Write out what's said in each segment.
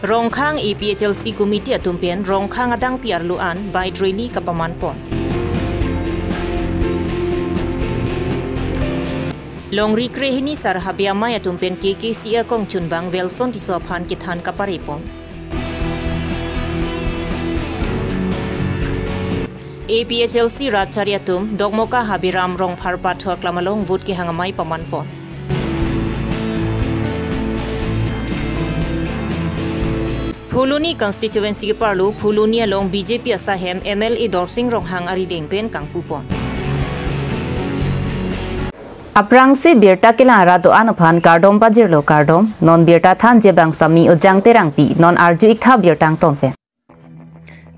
Rongkhang APHLC Committee atumpian Rongkhang adang piar luan by Drili kapaman pon. Long rikrehini sar habiamay atumpian KKC akong chunbang Velson tisophan kithan kaparepon. APHLC Ratchariatum dogmoka habiram rong parpat huak lamalong vut ki hangamay paman pon. Phuluni constituency ke parlu Phuluni along BJP asahem MLA Dorsing Ronghang ari dengpen kang pupon. Aprang se birta kelara do anuphan kardom pajirlo kardom non birta than je bang sami ojang terang pi non arju ikha birtang tonpen.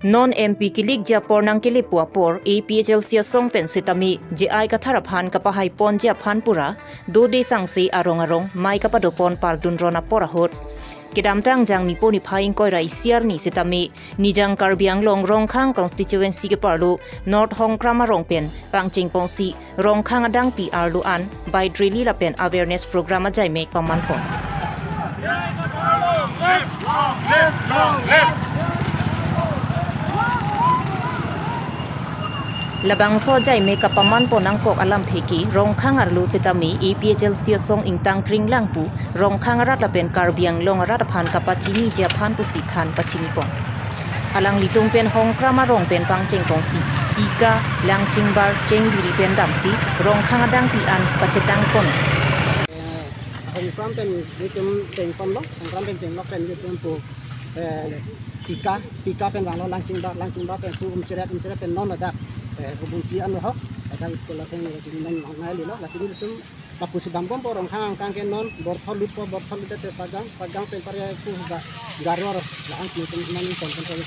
Non MP kilik ja pornang kilipua por APHLC song pen sitami je ai katharaphan kapahai pon ja phan pura do de sangse arong mai kapadopon pardun rona porahot. Kedamtang jang nipo ni phaing koi rai siar ni sitami nijang karbiang long Rongkhang constituency ke parlu North Hongkrama rongpen pangching pongsi Rongkhang adang pi arlu an by Drili lapen awareness program ajai mek paman pon. Labang so jai meka paman ponang kok alam theki Rongkhang arlu sitami APHLC song ingtang kring langpu Rongkhang arat lapen karbiang long arat phan kapachini ja phan pusi khan pachini pon alang litung pen Hongkrama rong pen pangcheng pongsi ika langching bar cheng biri pen damsi Rongkhang adang pi an pachetang pon Hongkram pen litung cheng pon lo Hongkram pen cheng lo pen litung pu tika pen lo langching bar pen pu umceret pen non ada kebunkian loh, ada sekolah yang jadi non ngai loh, lah sini tu lapu sedang bom orang kang ke non borthol lupa itu pagang tempat itu garor lah angki itu non konten.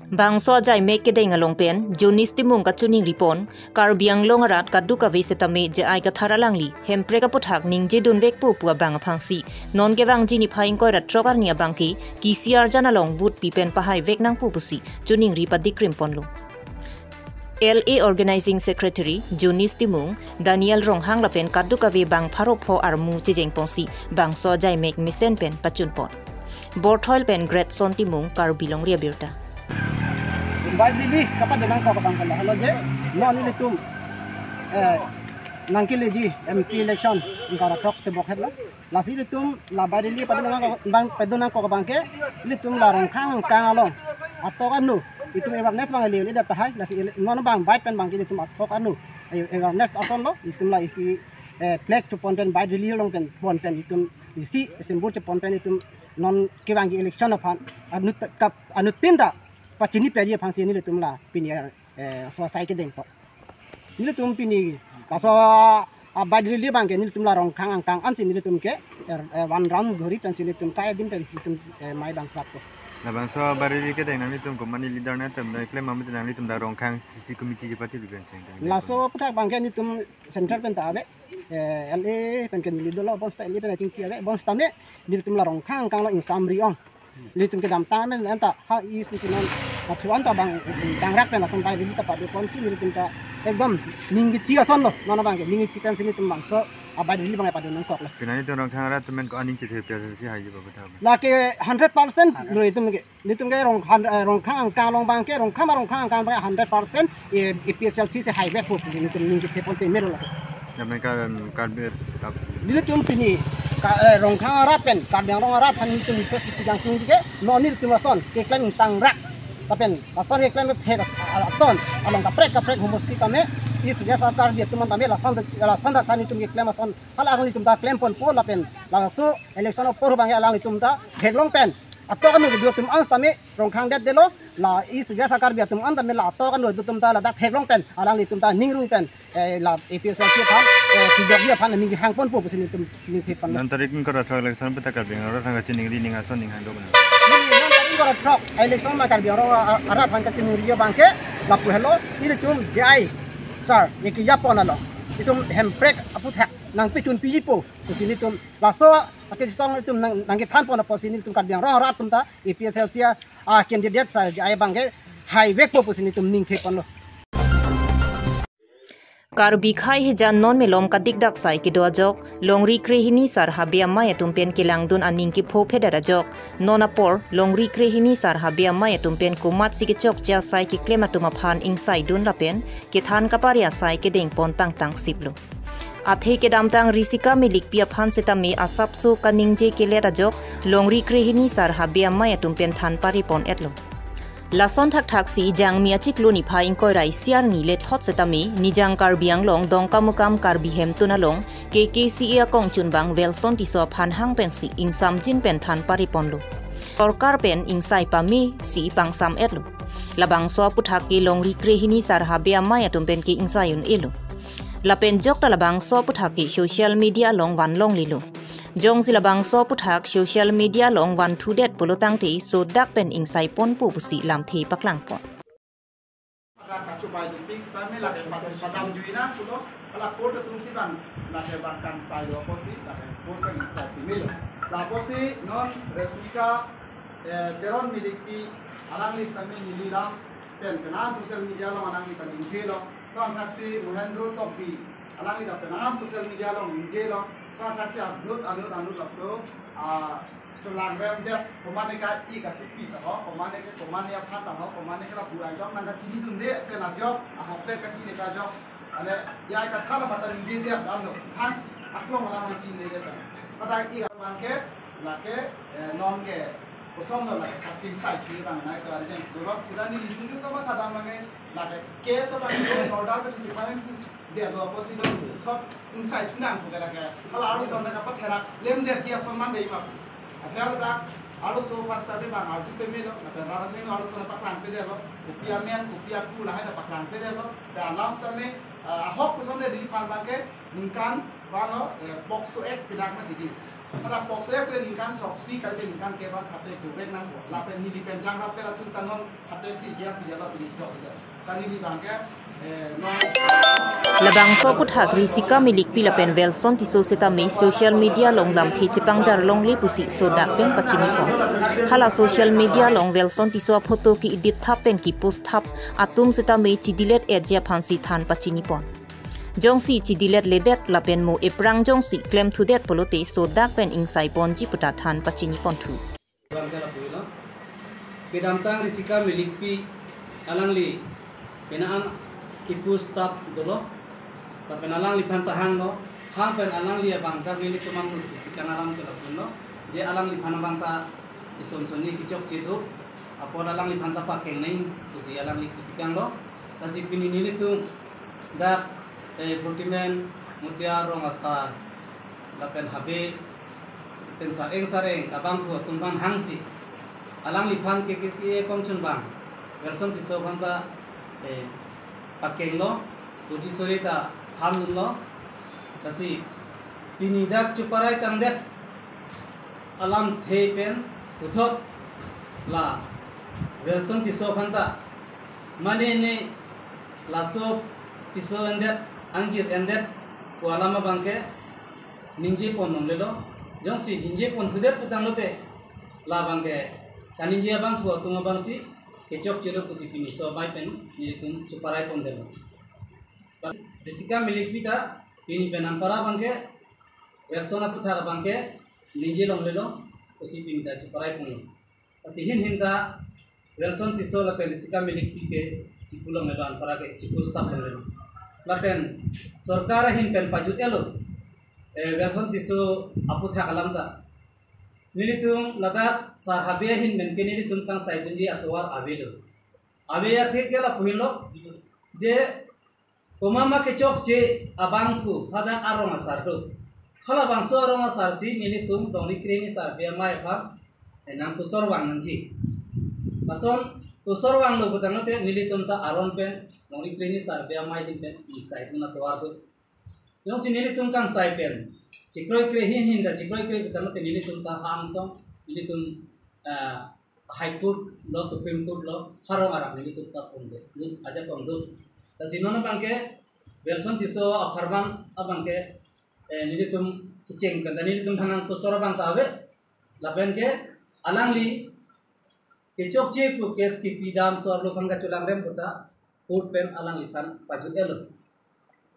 Bangso jai mek ke deng along pen Jonis timung ka chuning ripon karbiang long arat kaddu ka vesetame je ai ka tharalangli hempre ka puthak ning je dun vek pu bang phangsi non ke bang jini phaing koi rat trokar nia bangki KCR janalong vut pipen pahai vek nang pu pusi chuning ripa dikrim ponlo LA Organizing Secretary Jonis timung Daniel Ronghang lapen kaddu ka ve bang pharop pho armu chejeng pongsi bangso jai mek misen pen pachun pon borthol pen Great Son timung karbilong ria birta Baik ini kapan dengan kau kapan kalau halo je, non ini tu, nangkil je MP election ingkar trok tebok headlah. Lasi itu tu, la baik ini pada dengan kau kapan ke, ini tu la Rongkhang kang along, atau kan nu, itu awareness bang liu ini dah tahai, lasi non bang baik pen bang ini tu atau kan nu, awareness atau lo, itu lah isi flag tu ponpen baik liu long pen ponpen itu isi simbol tu ponpen itu non kewang election apa, anu tindak pacini pedi pangsi ni letum la pini so sai ke deng po ni letum pini kaso abadri li bang ke ni letum la Rongkhang angkang an sini letum ke one round gori tan sini letum kai din pen letum mai bang prap ko na bang so abadri ke deng ni letum ko mani leader na tem na claim amit na letum da Rongkhang CC committee je parti bigan seng la so putak bang ke ni letum central pen ta ave LA pen ke ni leader lo bon style pen I think ki ave bon stame ni letum la Rongkhang angkang lo in samri ong litum ke dam tangan men enta ha is ni non atuan ta bang tangrak pen langsung pai di tempat di konsi litum ta ekdom ninggi tiga son lo nona bang ke ninggi tiga sini tumbang so abad di bang pada nangkok lah kenani tu Rongkhang rat men ko aning chhe pya si hai je ba bata la ke 100% lo litum ke Rongkhang angka long bang ke Rongkhang angka bang 100% APHLC se hai back ko litum ninggi te pon pe mero la jamen kan ber litum pini Rongkhang rapen kadang rong rat han litum se tigang tung ke no ni litum son ke klaim tangrak tapen lason ke klaim phe aton along kaprek humuski kame is ya sarkar dia tuman kame lason da kan litum ke klaim son ala litum da klaim pon po lapen langsung election por bang alang litum da heglong pen atau kan udah tum ans tame Rongkhang det delo la is ya sarkar dia tum an tame la atau kan udah tum da la dak heglong pen alang litum da ningrung pen la APHLC pan tidak dia pan ning hang pon po pusin tum ning thepan nan tarik ko ra thak election peta ka beng ra thang chining ri ning ason ning hang do bana ni non tarik ko ra thak election ma kar biaro ara pan ka chining ri bangke la pu hello ini tum jai sir iki ya pon alo itu hemprek apu thak nang pitun pijipo pusin tum laso akai song tum nang ke than pon po sin tum kar biang ro ra tum ta APHLC candidate sa jai bangke highway po pusin tum ning thepan lo Karbi khai hejan non melom kadik dak sai ki dojok longri krehini sar habia maya tumpen kilang dun aning ki pho phedara jok nonapor longri krehini sar habia maya tumpen kumat sikechok ja sai ki klematuma phan insai dun rapen ki than kaparia sai ki ding pon tang tang siplo athe ke damtang risika milik pia phan setami asapso kaningje ke lera jok longri krehini sar habia maya tumpen than pari pon etlo Lason thak thak si jang miachik luni pha ingkoi rai siar ni le thot setami nijang karbiang long dong kamukam karbi hem tunalong KKCA kong chunbang velson tiso phan hang pen si insam jin pen than pari ponlu korkar pen insai pami si pangsam etlu labang so puthak ki longri krehini sar habia maya tumpen ki insayun elu lapen jok talabang so puthak ki social media long wan long lilu Jong silabang so puthak social media long wan thu det polotang ti so dak pen insai pon pu pusi lam thi paklang pon. Kacubai dumping kami lagi padam juina kulo ala kota tungsi bang lagi bahkan saya posi lagi kota insai timil la posi non resmika teron miliki alang li kami niliram pen kenan social media long alang li kami jelo so taksi Muhendro Topi alang li kenan social media long jelo so taksi anut laso Sulang rem dia pemane ka I ka sipi ta ho pemane ke pemane ya phata ho pemane ka buai jong nang ka chini dun de ke na job a ho pe ka chini ka job ale ya ka thala mata ni de am no than aklo mala ma chini de ta pada I ka man ke la ke non ke kosong no la ka chin sai ki bang na ka ri den do kita ni lisun ka ba sada mangai la ke sa ba ni order ka chi pa de lo ko si do top inside nang ko ka ka ala aru son ka pa thera lem de chi son man de ma Akhirnya tak ada sopan tapi bang ada pemelo, tapi rata ni ada sopan paklang pede lo, upia men, upia ku lah ada paklang pede lo, dan alam sama ahok pesan dari di pan bangke, ningkan bano box ek pedak mah jadi. Ada box ek pede ningkan troksi kali dia ningkan keban hati kubek nang, lapen ni di penjang lapen atau tanon hati si dia pede lo pede jok pede. Tani di bangke Labang so puthak risika milik pilapen velson tiso setami social media long lam thi chipang jar long li pusi so dak pen pachini pon hala social media long velson tiso photo ki edit thap pen ki post thap atum setami chidilet edja phansi than pachini pon jongsi chidilet ledet lapen mo eprang jongsi claim thu det polote so dak pen insai pon ji puta than pachini pon thu kedamtang risika milik pi alangli penaan Ibu staf dulu, tapi nalang lipan tahang lo, hang pen alang liya bangta ini cuma ikan alam ke lapun lo, dia alang lipan bangta ison soni kicok citu, apa alang lipan tak pakai neng, usi alang lipan lo, kasi pini ini tu dak protein mutiara romasar, lapen habe, pen sareng abang tu tumpan hangsi, alang lipan KKCA kongcun bang, versi tiso bangta pakai lo, uji sorita ham lo, kasi pinidak cuparai tangdek alam tepen uthot la version tiso khanta mane ne laso piso endet anjir endet ko alama bangke ninje pon nom lelo jong si ninje pon thudet putang lote la bangke kaninje bang thu tunga bangsi kecok cero kusi pini so bai pen ni tum cuparai pon delo risika milik kita pini penan para bangke persona putha bangke ninje long lelo kusi pini da cuparai pon kasi hin da version tiso la pen risika milik ke cipulong lelo para ke cipu staff lelo la pen sarkar hin pen pajut elo version tiso aputha kalam da nilitung ladak sahabe hin men ke nilitung tang saidunji atwar abelo abeya the kela puhilo je komama ke chok je abangku hada aroma sarto khala bangso aroma sarsi nilitung dongri kreni sarbe mai phak enam kusor wangnji pason kusor wang lo butang te nilitung ta aron pen dongri kreni sarbe mai din pen saidun atwar tu yong si nilitung kang sai pen cikroi kre hin da cikroi kre butang te nilitung ta hamsong nilitung high court lo supreme court lo harong arak nilitung ta pongde nun aja pongdu ta sinona bangke version tiso aparman abangke nilitung kiceng kan nilitung hanang kusora bang tawe laben ke alangli kecok je ku kes ki pidam so lo bangka culang rem puta court pen alang lipan pajut elo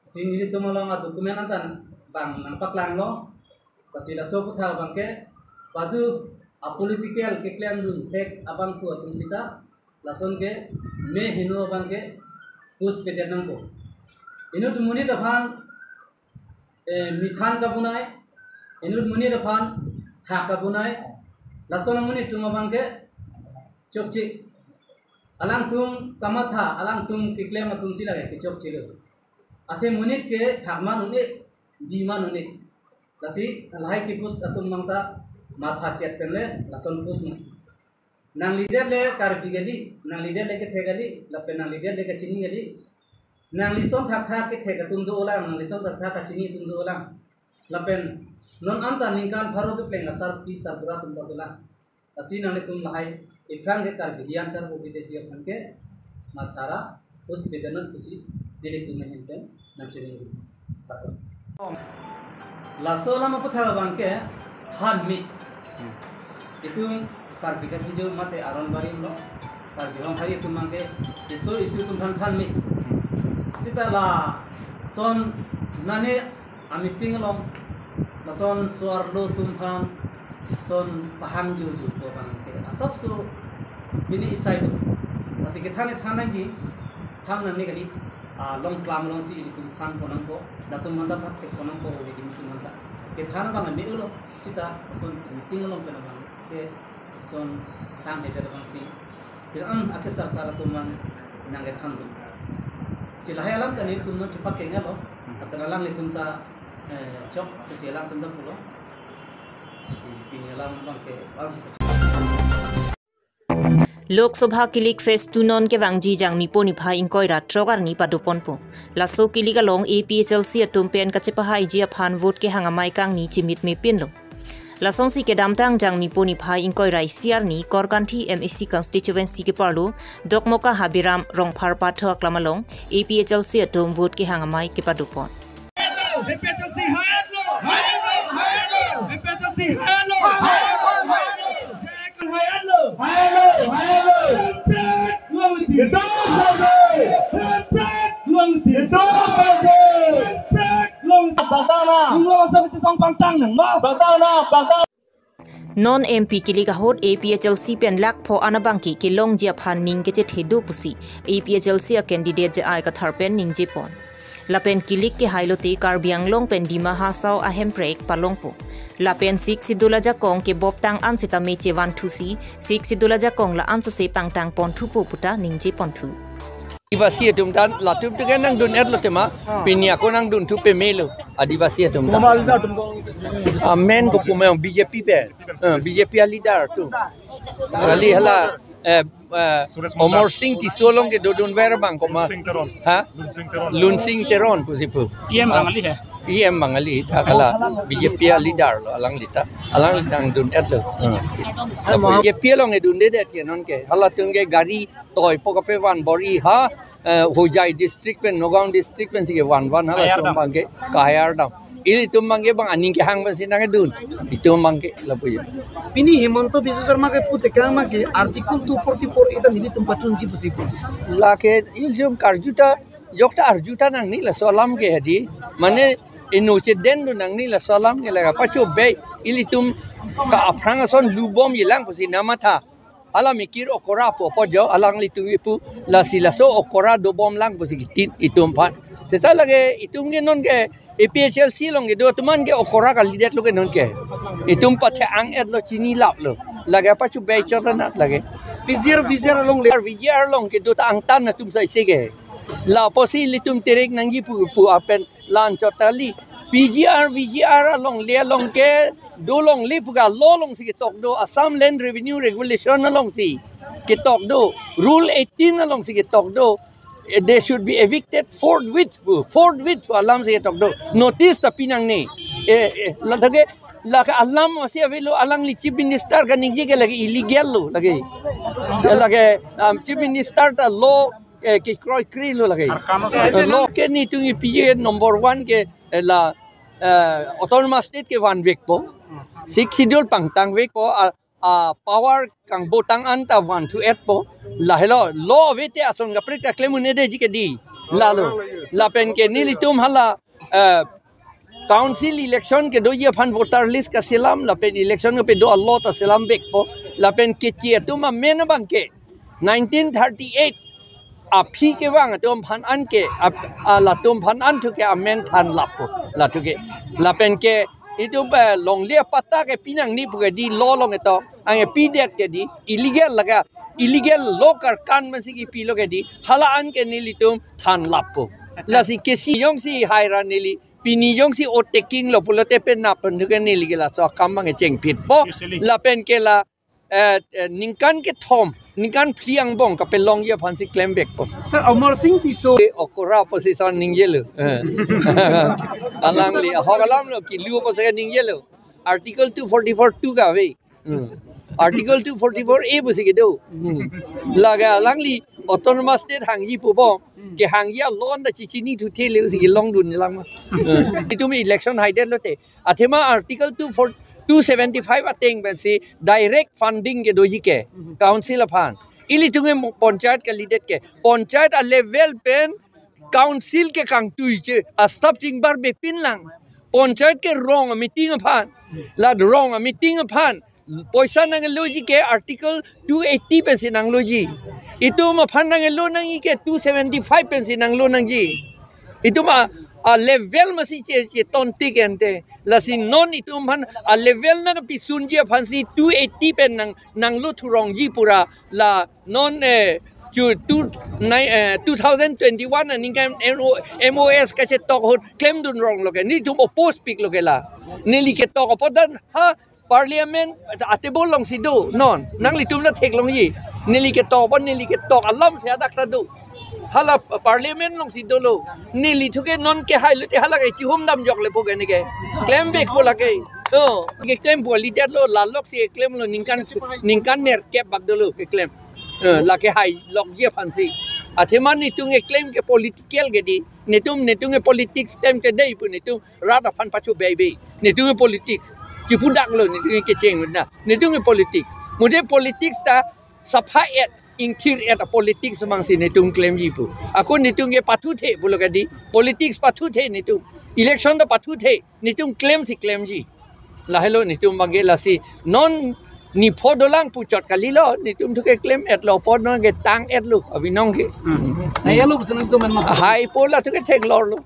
sini itu malang dokumen akan bang nampak lang lo kasi laso ko tha bang ke padu political ke klan dun tek abang ko atum sita lason ke me hino bang ke pus pe denang ko inu tumuni daphan mithan ka bunai inu muni daphan tha ka bunai lason muni tuma bang ke chokchi alang tum kamatha alang tum ke klan atum sila ke chokchi lo ate munit ke thakman unik diman unik lasi lahai kipus atum mangta matha chet penle lason pus ni nang lider le karbi gadi nang lider le ke thegadi lape nang lider le ke chini gadi nang lison thak thak ke thega tum do olang nang lison thak thak ka chini tum do olang lapen non anta ningkan pharo ke pleng asar pis tar pura tum do olang lasi nang le tum lahai ikhan ke karbi hian char bo bide ji aphan ke mathara us bedanan kusi dili tum hente nacheni laso lama putha bangke han mi itu karbi ka bijo mate aron bari lo karbi hom hari tum mangke isu tum han mi sita la son nane ami pinglong lason suardo tum han son pahang ju ko bangke asap su bini isai tu masih kita ne thana ji thang nane kali long klam long si itu than konang ko datum manda pat ke konang ko di itu manda ke than bang me ulo sita son pinglong pena bang ke son tang he bang si kiran ake sar sar tuman nange than tu cilah alam kan itu tuman cepat ke ngalo tapi alam ni tumta chok tu si alam tumta pulo pin alam bang ke bang si Lok Sabha kilik face tunon ke wangji jang mi poni phai ingkoi ra trogar ni padupon po laso kilik along APHLC atum pen ka chepahai ji aphan vote ke hangamai kang ni chimit me pin lo lasong si ke damtang jang mi poni phai ingkoi rai CR ni Korkanthi MEC constituency ke parlo dokmoka habiram rongphar pathak lamalong APHLC atum vote ke hangamai ke padupon Non MP kiliga hot APHLC pen lak pho anabangki ki long jia phan ning ke che thedu pusi APHLC a candidate je ai ka tharpen ning je pon lapen kilik ke hailote karbiang long pen dima hasau a hemprek palongpo lapen 6 sidula ja kong ke boptang an sita me che wan thusi 6 sidula ja kong la an so se pangtang pon thu po puta ning je pon thu Adivasi atum dan latum tu kan nang dun er lo tema pinia ko nang dun tu pe melo adivasi atum dan amen ko pume BJP pe BJP leader tu sali hala Omar Singh ti solong ke dodon ver bang ko ma ha Lunsing Teron pusipu PM bangali hai PM bangali tha kala BJP leader lo alang lita alang nang dun er lo BJP long e dun de ke non ke hala tunge gari toy pokape wan bori ha Hojai district pen Nagaon district pen sige wan hala tum bangke kahayar dam ili tum bangke bang aning ke hang basi nang dun itum bangke lapu ye Pini Hemanto Biswa Sharma ke pute kama ke article 244 ita nili tum pachun ki pusipu la ke iljum karjuta jokta arjuta nang ni la salam ke hadi mane inoche den du nang ni la salam ke laga pachu be ili tum ka apranga son lubom yelang pusi namatha ala mikir okora po jo alang li tum ipu la silaso okora do bom lang pusi tit itum phat seta lage itum ge non ke APHLC long ge do tuman ge okora ka lidet lo ke non ke itum pathe ang et lo chini lap lo lage pachu be chota nat lage Vizir long ke do ta ang tan na tum sai se ge la posi li tum terek nangi pu apen lan chotali VGR long le long ke do long li puga lo long si ke tok do Assam Land Revenue Regulation long si ke tok do Rule 18 long si ke tok do they should be evicted forthwith alam se tok do notice ta pinang ne la thage la ka alam se avelo alang li chief minister ka ningje ke lagi illegal lo lagi chief minister ta law ke kroi kri lo lagi law ke ni tungi PJ number 1 ke la autonomous state ke wan vek po 6 schedule pangtang vek po power kang botang anta 1 to 8 po lahelo law vete ason ga prek claim ne de ji ke di lalu lapen ke nilitum hala council election ke do ye fan voter list ka silam lapen election ke do Allah ta silam bek po lapen ke chia tu ma men bang ke 1938 api ke wang atom phan an ke la tum phan an tu ke amen than lap po la tu ke lapen ke itu ba long lia pata ke pinang ni pu ke di lo long eto ang pi det ke di illegal laga illegal local kan man si ki pi lo ke di hala an ke ni litum than lap po la si ke si yong si haira ni li pini yong si o taking lo pulo te pen na pen ke ni li la so kam mang cheng pit po la pen ke la ningkan ke thom ningkan phliang bong ka pe long ye phan si claim back po sir Amar Singh piso okora position ning yelo alang li hogalam lo ki lu position ning yelo article 244 2 ka ve article 244 a bu si ke do laga alang li autonomous state hang yi pu bong ke hang ya lon da chi chi ni thu the le si long dun lang ma itu mi election hide lo te athema article 275 ateng ben si direct funding ke doji ke council aphan ili tunge panchayat ka leader ke panchayat a level pen council ke kang tui che a stop ching bar be pin lang panchayat ke wrong meeting aphan la wrong meeting aphan poisa nang logi ke article 280 pen si nang logi itu ma phan nang lo nang ke 275 pen si nang lo nang ji itu ma a level masih je tonti kente la si non itu man a level na pisun je phansi 280 pen nang lu thurong ji pura la non 2021 ni kan MOS ka se tok hot claim dun wrong lo ke ni tum oppose speak lo ke la ni li ke tok opodan ha parliament atebol long si do non nang li tum na thek long ji ni li ke tok bon ni li ke tok alam se adak ta do hala parliament long si dolo nili thuke non ke hai lute hala ke chihum dam jok le poge ni ke claim back pola ke to ke claim po leader lo la lok si claim lo ningkan ner ke bak dolo ke claim la ke hai lok je phansi athema ni tung e claim ke political ke di netum e politics tem ke dei pu netum rada phan pachu baby netum e politics chi pudak lo netum ke cheng na netum e politics muje politics ta saphai et ingthir at politics mang si netung claim ji pu aku netung ye pathu the bolo kadi politics pathu the netung election da pathu the netung claim si claim ji la hello netung bange la si non ni phodolang pu chot kali lo netung thu ke claim at lo pod no ke tang at lu abinong ke ay lo busan to man ma hai pola thu ke thek lor lo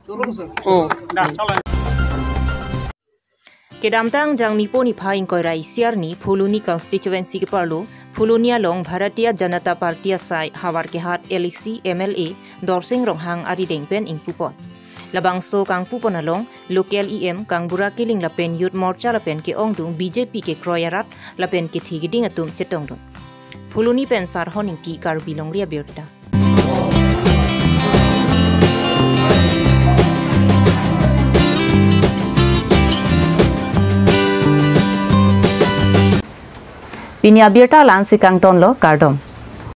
Kedamtang jang mi poni phaing koi rai siar ni Phuluni constituency ke parlo Phulunia long Bharatiya Janata Party sai hawar ke hat LEC MLA Dorsing Ronghang ari dengpen ing pupon labang so kang pupon along local EM kang bura kiling lapen youth morcha lapen ke ongdung BJP ke kroyarat lapen ke thigiding atum chetong dong Phuluni pen sar honing ki kar bilong ria birda Pinya birta lansi kang ton lo kardom